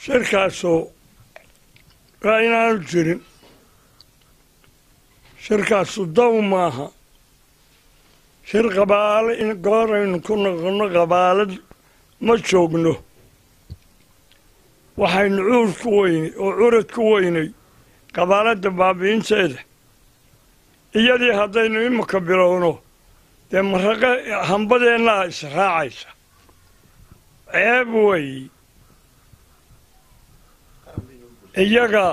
shirkaasoo waa inaanu jirin shirkaasu daw maaha shir qabaale in gooraynu ku noqonno qabaalad ma joogno waxaynu cuur ku weynay oo curad ku weynay qabaaladda baabi'inteeda iyadii haddaynu imika bilowno dee maraqe hambadeennaa israacaysa ceeb weeye iyaga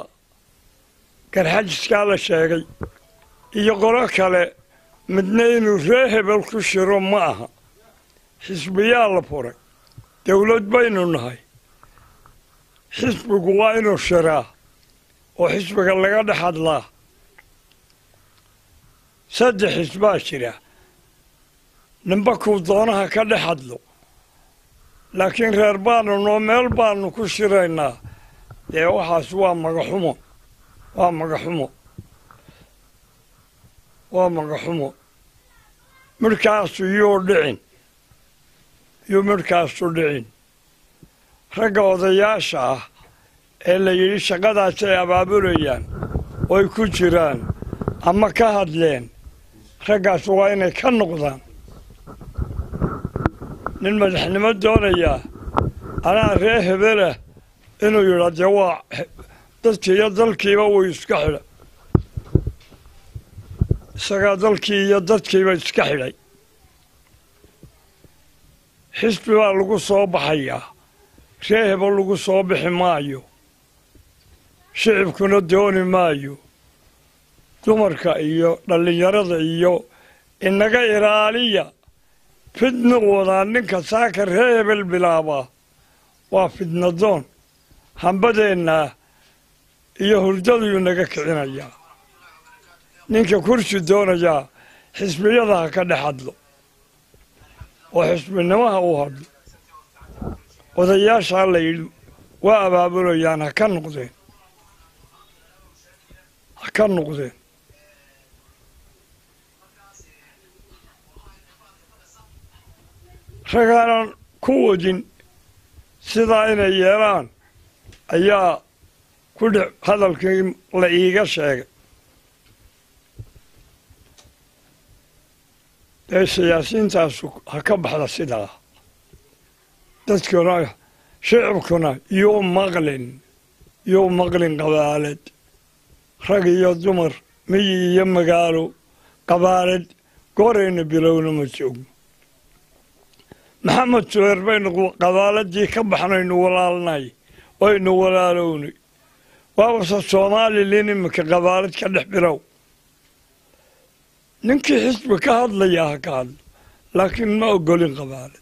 garxajiskaa la sheegay iyo qolo kale midna inuu ree hebel ku shiro ma aha xisbiyaa la furay dawlad baynu nahay xisbigu waa inuu shiraa oo xisbiga laga dhex hadlaa 3 xisbaa jira ninba kuu doonaha ka dhex hadlo laakiin reer baanu noo meel baanu ku shiraynaa dee waxaas waa magaxumo waa magaxumo waa magaxumo markaasu yuu dhicin yuu markaasu dhicin ragga odayaasha ah ee la yidhi shaqadaas ay abaabulayaan oy ku jiraan ama ka hadleen raggaas waa inay ka noqdaan nin madaxnimo doonayaa anaa ree hebelah inuu yidhaa dee waa dadkii iyo dalkiiba wuu iska xidha isagaa dalkii iyo dadkiiba iska xidhay xisbi baa lagu soo baxayaa ree hebel lagu soo bixi maayo shicibkuna dooni maayo dumarka iyo dhallinyarada iyo inaga ilaaliya fidna wadaa ninka saaka ree hebel bilaabaa waa fidnadoon hambadeennaa iyo hurdaduu naga kicinayaa ninka kursi doonayaa xisbiyada ha ka dhex hadlo oo xisbinimaha u hadlo odayaashaa la yidhi waa abaabulayaan ha ka noqdeen ha ka noqdeen ragaanan ku wadin sidaa inay yeelaan ayaa ku dhex hadalkii la iiga sheegay dee siyaasiyiintaasu ha ka baxda sidaa dadkuna shicibkuna yuu maqlin qabaalad rag iyo dumar miyi iyo magaalo qabaalad goorayna bilowna ma joogno maxamed suheer baynu qabaaladii ka baxnaynu walaalnay waynu walaalownay waabase soomaalilin iminka qabaalad ka dhex bilow ninkii xisbi ka hadlayaa ha ka hadlo laakiin ma ogolin qabaalad